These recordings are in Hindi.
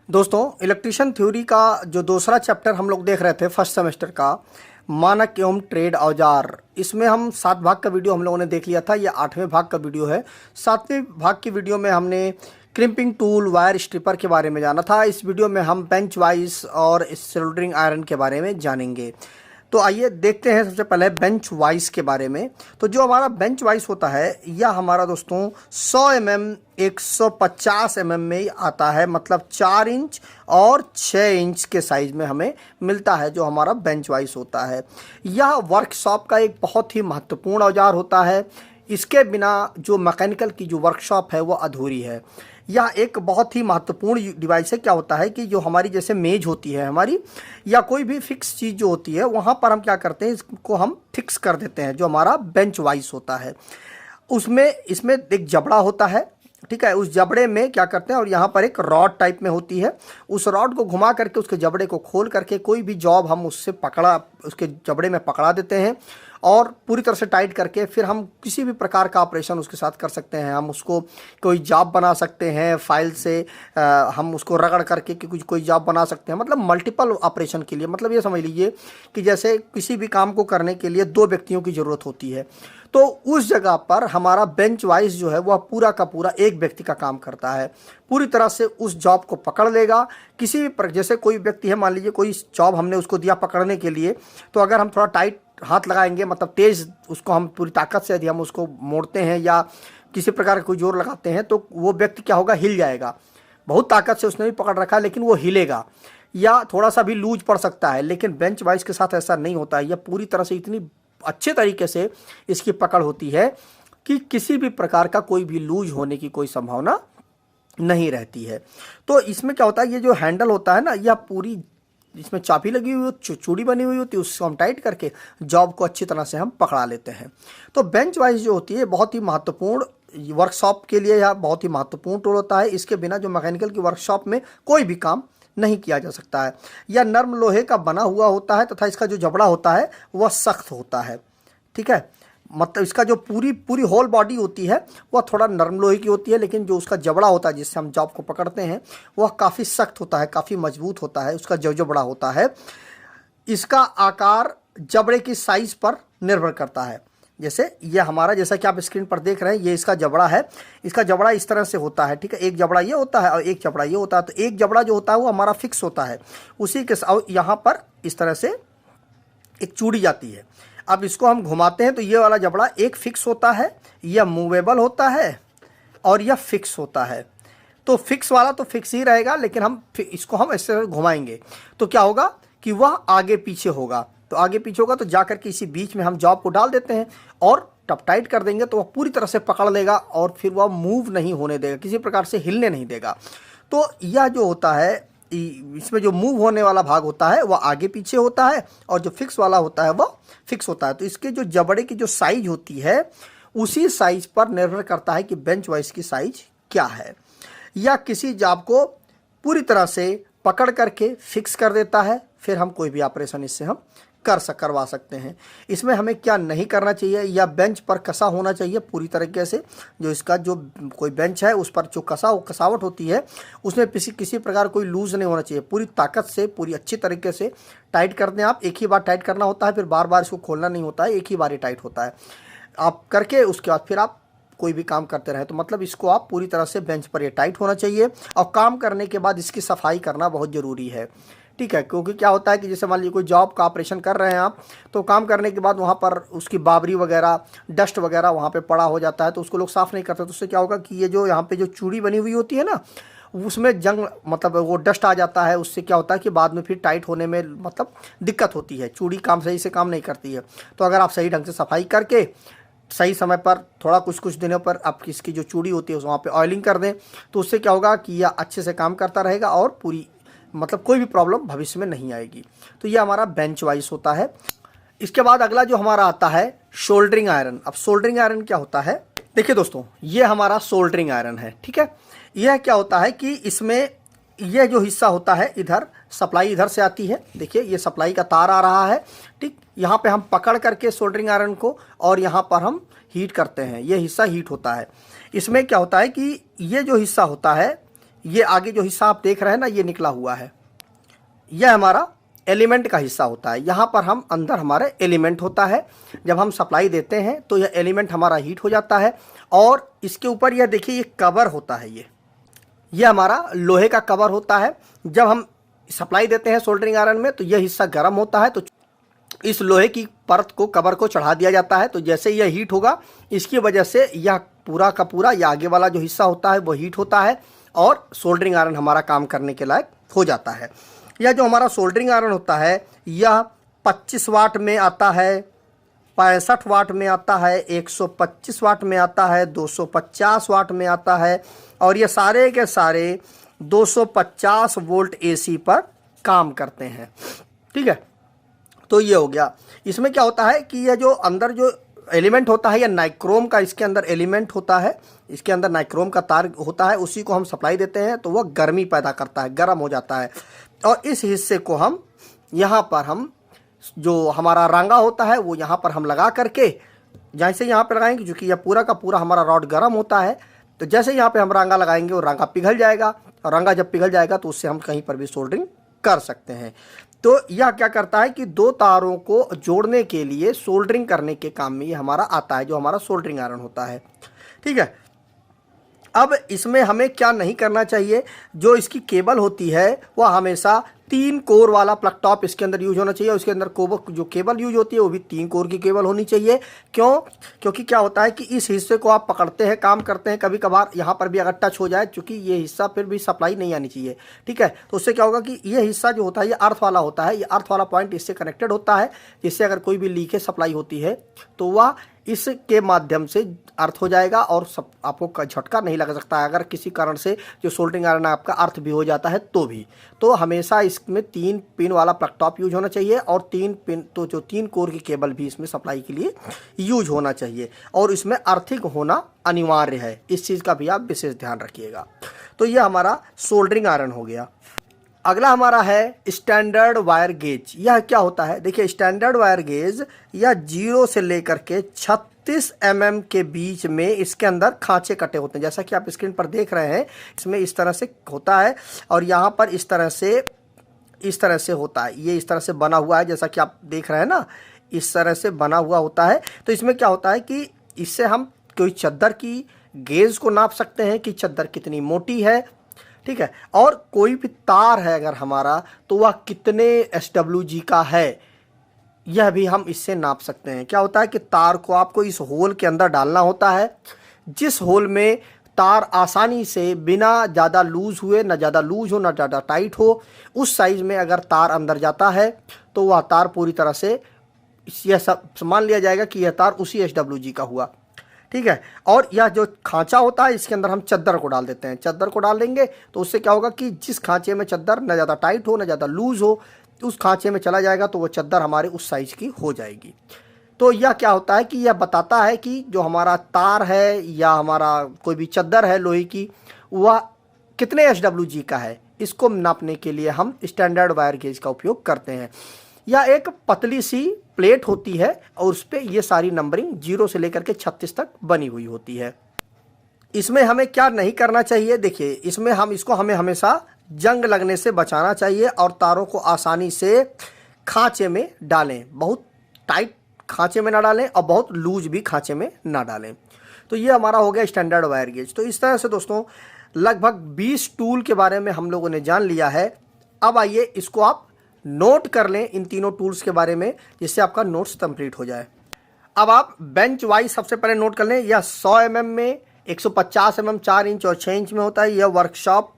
दोस्तों, इलेक्ट्रिशियन थ्योरी का जो दूसरा चैप्टर हम लोग देख रहे थे फर्स्ट सेमेस्टर का, मानक एवं ट्रेड औजार, इसमें हम 7 भाग का वीडियो हम लोगों ने देख लिया था। ये 8वें भाग का वीडियो है। 7वें भाग की वीडियो में हमने क्रिम्पिंग टूल, वायर स्ट्रिपर के बारे में जाना था। इस वीडियो में हम बेंच वाइज और सोल्डरिंग आयरन के बारे में जानेंगे। तो आइए देखते हैं सबसे पहले बेंच वाइज के बारे में। तो जो हमारा बेंच वाइज होता है यह हमारा दोस्तों 100 mm 150 mm में आता है, मतलब 4 इंच और 6 इंच के साइज में हमें मिलता है जो हमारा बेंच वाइज होता है। यह वर्कशॉप का एक बहुत ही महत्वपूर्ण औजार होता है। इसके बिना जो मैकेनिकल की जो वर्कशॉप है वो अधूरी है। यह एक बहुत ही महत्वपूर्ण डिवाइस है। क्या होता है कि जो हमारी जैसे मेज होती है हमारी, या कोई भी फिक्स चीज़ जो होती है वहाँ पर हम क्या करते हैं, इसको हम फिक्स कर देते हैं। जो हमारा बेंच वाइज होता है उसमें इसमें एक जबड़ा होता है, ठीक है। उस जबड़े में क्या करते हैं, और यहाँ पर एक रॉड टाइप में होती है। उस रॉड को घुमा करके उसके जबड़े को खोल करके कोई भी जॉब हम उससे उसके जबड़े में पकड़ा देते हैं और पूरी तरह से टाइट करके फिर हम किसी भी प्रकार का ऑपरेशन उसके साथ कर सकते हैं। हम उसको कोई जॉब बना सकते हैं फाइल से, हम उसको रगड़ करके कोई जॉब बना सकते हैं। मतलब मल्टीपल ऑपरेशन के लिए, मतलब ये समझ लीजिए कि जैसे किसी भी काम को करने के लिए 2 व्यक्तियों की ज़रूरत होती है, तो उस जगह पर हमारा बेंच वाइज जो है वह पूरा का पूरा एक व्यक्ति का काम करता है। पूरी तरह से उस जॉब को पकड़ लेगा। किसी भी जैसे कोई व्यक्ति है, मान लीजिए कोई जॉब हमने उसको दिया पकड़ने के लिए, तो अगर हम थोड़ा टाइट हाथ लगाएंगे, मतलब तेज़ उसको हम पूरी ताकत से यदि हम उसको मोड़ते हैं या किसी प्रकार का कोई जोर लगाते हैं, तो वो व्यक्ति क्या होगा, हिल जाएगा। बहुत ताकत से उसने भी पकड़ रखा है लेकिन वो हिलेगा, या थोड़ा सा भी लूज पड़ सकता है। लेकिन बेंच वाइज के साथ ऐसा नहीं होता है। यह पूरी तरह से इतनी अच्छे तरीके से इसकी पकड़ होती है कि किसी भी प्रकार का कोई भी लूज होने की कोई संभावना नहीं रहती है। तो इसमें क्या होता है, ये जो हैंडल होता है ना, यह पूरी इसमें चाबी लगी हुई चूड़ी बनी हुई होती है, उसको हम टाइट करके जॉब को अच्छी तरह से हम पकड़ा लेते हैं। तो बेंच वाइज जो होती है बहुत ही महत्वपूर्ण वर्कशॉप के लिए यह बहुत ही महत्वपूर्ण टूल होता है। इसके बिना जो मैकेनिकल की वर्कशॉप में कोई भी काम नहीं किया जा सकता है। यह नर्म लोहे का बना हुआ होता है तथा इसका जो जबड़ा होता है वह सख्त होता है, ठीक है। मतलब इसका जो पूरी होल बॉडी होती है वह थोड़ा नरम लोहे की होती है, लेकिन जो उसका जबड़ा होता है जिससे हम जॉब को पकड़ते हैं वह काफ़ी सख्त होता है, काफ़ी मजबूत होता है। उसका जो जबड़ा होता है, इसका आकार जबड़े की साइज़ पर निर्भर करता है। जैसे ये हमारा, जैसा कि आप स्क्रीन पर देख रहे हैं, ये इसका जबड़ा है। इसका जबड़ा इस तरह से होता है, ठीक है। एक जबड़ा ये होता है और एक जबड़ा ये होता है। तो एक जबड़ा जो होता है वो हमारा फिक्स होता है, उसी के साथ यहाँ पर इस तरह से एक चूड़ी जाती है। अब इसको हम घुमाते हैं तो ये वाला जबड़ा एक फिक्स होता है, यह मूवेबल होता है और यह फिक्स होता है। तो फिक्स वाला तो फिक्स ही रहेगा, लेकिन इसको हम ऐसे घुमाएंगे तो क्या होगा कि वह आगे पीछे होगा। तो आगे पीछे होगा तो जाकर के इसी बीच में हम जॉब को डाल देते हैं और टप टाइट कर देंगे तो वह पूरी तरह से पकड़ लेगा और फिर वह मूव नहीं होने देगा, किसी प्रकार से हिलने नहीं देगा। तो यह जो होता है, इसमें जो मूव होने वाला भाग होता है वह आगे पीछे होता है और जो फिक्स वाला होता है वह फिक्स होता है। तो इसके जो जबड़े की जो साइज होती है उसी साइज पर निर्भर करता है कि बेंच वाइज की साइज क्या है। या किसी जॉब को पूरी तरह से पकड़ करके फिक्स कर देता है, फिर हम कोई भी ऑपरेशन इससे हम करवा सकते हैं। इसमें हमें क्या नहीं करना चाहिए, या बेंच पर कसा होना चाहिए पूरी तरीके से। जो इसका जो कोई बेंच है उस पर जो कसावट होती है उसमें किसी प्रकार कोई लूज नहीं होना चाहिए। पूरी ताकत से पूरी अच्छी तरीके से टाइट कर दें आप। एक ही बार टाइट करना होता है, फिर बार बार इसको खोलना नहीं होता है, एक ही बार ही टाइट होता है। आप करके उसके बाद फिर आप कोई भी काम करते रहे। तो मतलब इसको आप पूरी तरह से बेंच पर ये टाइट होना चाहिए। और काम करने के बाद इसकी सफाई करना बहुत ज़रूरी है, ठीक है। क्योंकि क्या होता है कि जैसे मान लीजिए कोई जॉब का ऑपरेशन कर रहे हैं आप, तो काम करने के बाद वहाँ पर उसकी बाबरी वगैरह, डस्ट वगैरह वहाँ पे पड़ा हो जाता है, तो उसको लोग साफ़ नहीं करते। तो उससे क्या होगा कि ये जो यहाँ पे जो चूड़ी बनी हुई होती है ना, उसमें जंग, मतलब वो डस्ट आ जाता है। उससे क्या होता है कि बाद में फिर टाइट होने में मतलब दिक्कत होती है, चूड़ी सही से काम नहीं करती है। तो अगर आप सही ढंग से सफाई करके सही समय पर थोड़ा कुछ दिनों पर आप इसकी जो चूड़ी होती है वहाँ पे ऑयलिंग कर दें, तो उससे क्या होगा कि यह अच्छे से काम करता रहेगा और पूरी मतलब कोई भी प्रॉब्लम भविष्य में नहीं आएगी। तो ये हमारा बेंच वाइज होता है। इसके बाद अगला जो हमारा आता है सोल्डरिंग आयरन। अब सोल्डरिंग आयरन क्या होता है, देखिए दोस्तों, ये हमारा सोल्डरिंग आयरन है, ठीक है। यह क्या होता है कि इसमें यह जो हिस्सा होता है, इधर सप्लाई इधर से आती है। देखिए ये सप्लाई का तार आ रहा है, ठीक। यहाँ पे हम पकड़ करके सोल्डरिंग आयरन को और यहाँ पर हम हीट करते हैं, ये हिस्सा हीट होता है। इसमें क्या होता है कि ये जो हिस्सा होता है ये आगे जो हिस्सा आप देख रहे हैं ना, ये निकला हुआ है, यह हमारा एलिमेंट का हिस्सा होता है। यहाँ पर हम अंदर हमारे एलिमेंट होता है। जब हम सप्लाई देते हैं तो यह एलिमेंट हमारा हीट हो जाता है और इसके ऊपर यह देखिए ये कवर होता है, ये हमारा लोहे का कवर होता है। जब हम सप्लाई देते हैं सोल्डरिंग आयरन में तो यह हिस्सा गर्म होता है, तो इस लोहे की परत को, कवर को चढ़ा दिया जाता है। तो जैसे यह हीट होगा, इसकी वजह से यह पूरा का पूरा यह आगे वाला जो हिस्सा होता है वो हीट होता है और सोल्डरिंग आयरन हमारा काम करने के लायक हो जाता है। यह जो हमारा सोल्डरिंग आयरन होता है यह 25 वाट में आता है, 65 वाट में आता है, 125 वाट में आता है, 250 वाट में आता है और ये सारे के सारे 250 वोल्ट एसी पर काम करते हैं। ठीक है, तो ये हो गया। इसमें क्या होता है कि यह जो अंदर जो एलिमेंट होता है, यह नाइक्रोम का इसके अंदर एलिमेंट होता है, इसके अंदर नाइक्रोम का तार होता है, उसी को हम सप्लाई देते हैं तो वह गर्मी पैदा करता है, गर्म हो जाता है। और इस हिस्से को हम यहाँ पर हम जो हमारा रांगा होता है वो यहाँ पर हम लगा करके, जैसे यहाँ पे लगाएंगे, क्योंकि यह पूरा का पूरा हमारा रॉड गर्म होता है, तो जैसे यहाँ पे हम रांगा लगाएंगे वो रांगा पिघल जाएगा और रांगा जब पिघल जाएगा तो उससे हम कहीं पर भी सोल्डरिंग कर सकते हैं। तो यह क्या करता है कि दो तारों को जोड़ने के लिए सोल्डरिंग करने के काम में ये हमारा आता है, जो हमारा सोल्डरिंग आयरन होता है। ठीक है, अब इसमें हमें क्या नहीं करना चाहिए, जो इसकी केबल होती है वह हमेशा 3 कोर वाला प्लग टॉप इसके अंदर यूज होना चाहिए। उसके अंदर जो केबल यूज होती है वो भी 3 कोर की केबल होनी चाहिए। क्यों? क्योंकि क्या होता है कि इस हिस्से को आप पकड़ते हैं, काम करते हैं, कभी कभार यहाँ पर भी अगर टच हो जाए, चूंकि ये हिस्सा फिर भी सप्लाई नहीं आनी चाहिए। ठीक है, तो उससे क्या होगा कि ये हिस्सा जो होता है ये अर्थ वाला होता है, ये अर्थ वाला पॉइंट इससे कनेक्टेड होता है, जिससे अगर कोई भी लीकेज सप्लाई होती है तो वह इसके माध्यम से अर्थ हो जाएगा और आपको झटका नहीं लग सकता है। अगर किसी कारण से जो सोल्डरिंग आयरन आपका अर्थ भी हो जाता है तो भी, तो हमेशा इसमें 3 पिन वाला प्लग टॉप यूज होना चाहिए और 3 पिन, तो जो 3 कोर की केबल भी इसमें सप्लाई के लिए यूज होना चाहिए और इसमें अर्थिंग होना अनिवार्य है। इस चीज़ का भी आप विशेष ध्यान रखिएगा। तो यह हमारा सोल्डरिंग आयरन हो गया। अगला हमारा है स्टैंडर्ड वायर गेज। यह क्या होता है? देखिए, स्टैंडर्ड वायर गेज यह 0 से लेकर के 36 mm के बीच में इसके अंदर खांचे कटे होते हैं, जैसा कि आप स्क्रीन पर देख रहे हैं। इसमें इस तरह से होता है और यहाँ पर इस तरह से होता है। ये इस तरह से बना हुआ है, जैसा कि आप देख रहे हैं ना, इस तरह से बना हुआ होता है। तो इसमें क्या होता है कि इससे हम कोई चद्दर की गेज को नाप सकते हैं कि चद्दर कितनी मोटी है। ठीक है, और कोई भी तार है अगर हमारा तो वह कितने SWG का है, यह भी हम इससे नाप सकते हैं। क्या होता है कि तार को आपको इस होल के अंदर डालना होता है, जिस होल में तार आसानी से बिना ज़्यादा लूज हुए, ना ज़्यादा लूज हो ना ज़्यादा टाइट हो, उस साइज़ में अगर तार अंदर जाता है तो वह तार पूरी तरह से यह सब मान लिया जाएगा कि यह तार उसी SWG का हुआ। ठीक है, और यह जो खांचा होता है इसके अंदर हम चद्दर को डाल देते हैं। चद्दर को डाल देंगे तो उससे क्या होगा कि जिस खांचे में चद्दर न ज़्यादा टाइट हो न ज़्यादा लूज हो, उस खांचे में चला जाएगा तो वो चद्दर हमारे उस साइज की हो जाएगी। तो यह क्या होता है कि यह बताता है कि जो हमारा तार है या हमारा कोई भी चद्दर है लोहे की, वह कितने SWG का है। इसको नापने के लिए हम स्टैंडर्ड वायर गेज का उपयोग करते हैं। यह एक पतली सी प्लेट होती है और उस पर यह सारी नंबरिंग 0 से लेकर के 36 तक बनी हुई होती है। इसमें हमें क्या नहीं करना चाहिए, देखिए, इसमें हमें हमेशा जंग लगने से बचाना चाहिए और तारों को आसानी से खांचे में डालें। बहुत टाइट खांचे में ना डालें और बहुत लूज भी खांचे में ना डालें। तो ये हमारा हो गया स्टैंडर्ड वायर गेज। तो इस तरह से दोस्तों लगभग 20 टूल के बारे में हम लोगों ने जान लिया है। अब आइए इसको आप नोट कर लें, इन तीनों टूल्स के बारे में, जिससे आपका नोट्स कंप्लीट हो जाए। अब आप बेंच वाइज सबसे पहले नोट कर लें। यह 100 mm में, 150 mm, 4 इंच और 6 इंच में होता है। यह वर्कशॉप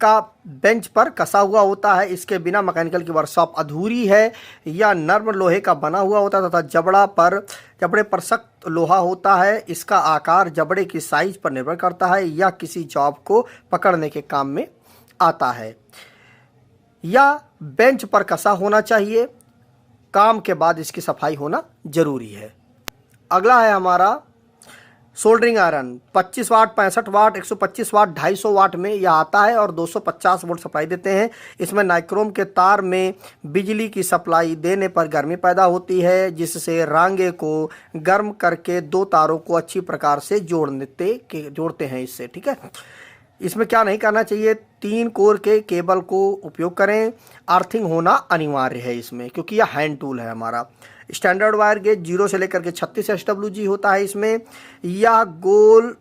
का बेंच पर कसा हुआ होता है। इसके बिना मैकेनिकल की वर्कशॉप अधूरी है। यह नर्म लोहे का बना हुआ होता है तथा जबड़े पर सख्त लोहा होता है। इसका आकार जबड़े की साइज पर निर्भर करता है। यह किसी जॉब को पकड़ने के काम में आता है। यह बेंच पर कसा होना चाहिए। काम के बाद इसकी सफाई होना जरूरी है। अगला है हमारा सोल्डरिंग आयरन। 25 वाट, 65 वाट, 125 वाट, 250 वाट में यह आता है और 250 वोल्ट सप्लाई देते हैं। इसमें नाइक्रोम के तार में बिजली की सप्लाई देने पर गर्मी पैदा होती है, जिससे रांगे को गर्म करके 2 तारों को अच्छी प्रकार से जोड़ते हैं इससे। ठीक है, इसमें क्या नहीं करना चाहिए, 3 कोर के केबल को उपयोग करें। अर्थिंग होना अनिवार्य है इसमें, क्योंकि यह हैंड टूल है हमारा। स्टैंडर्ड वायर गेज 0 से लेकर के 36 SWG होता है इसमें। यह गोल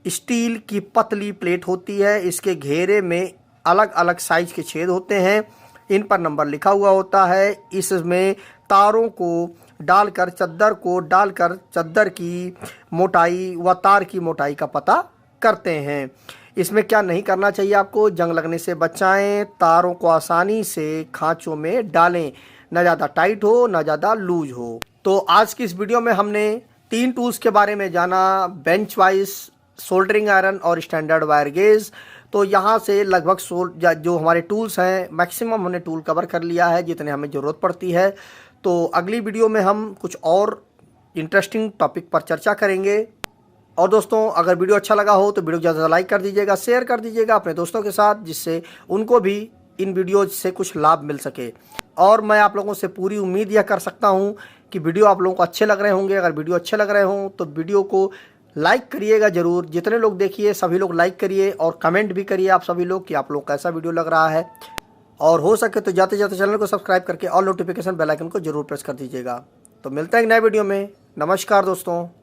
स्टील की पतली प्लेट होती है। इसके घेरे में अलग अलग साइज के छेद होते हैं, इन पर नंबर लिखा हुआ होता है। इसमें तारों को डालकर चद्दर की मोटाई व तार की मोटाई का पता करते हैं। इसमें क्या नहीं करना चाहिए आपको, जंग लगने से बचाएं। तारों को आसानी से खांचों में डालें, ना ज़्यादा टाइट हो ना ज़्यादा लूज हो। तो आज की इस वीडियो में हमने 3 टूल्स के बारे में जाना, बेंच वाइज, सोल्डरिंग आयरन और स्टैंडर्ड वायर गेज। तो यहाँ से लगभग जो हमारे टूल्स हैं, मैक्सिमम हमने टूल कवर कर लिया है जितने हमें ज़रूरत पड़ती है। तो अगली वीडियो में हम कुछ और इंटरेस्टिंग टॉपिक पर चर्चा करेंगे। और दोस्तों, अगर वीडियो अच्छा लगा हो तो वीडियो को ज़्यादा लाइक कर दीजिएगा, शेयर कर दीजिएगा अपने दोस्तों के साथ, जिससे उनको भी इन वीडियो से कुछ लाभ मिल सके। और मैं आप लोगों से पूरी उम्मीद यह कर सकता हूं कि वीडियो आप लोगों को अच्छे लग रहे होंगे। अगर वीडियो अच्छे लग रहे हों तो वीडियो को लाइक करिएगा ज़रूर। जितने लोग देखिए सभी लोग लाइक करिए और कमेंट भी करिए आप सभी लोग कि आप लोग कैसा वीडियो लग रहा है। और हो सके तो जाते जाते चैनल को सब्सक्राइब करके और नोटिफिकेशन बेल आइकन को जरूर प्रेस कर दीजिएगा। तो मिलते हैं एक नए वीडियो में। नमस्कार दोस्तों।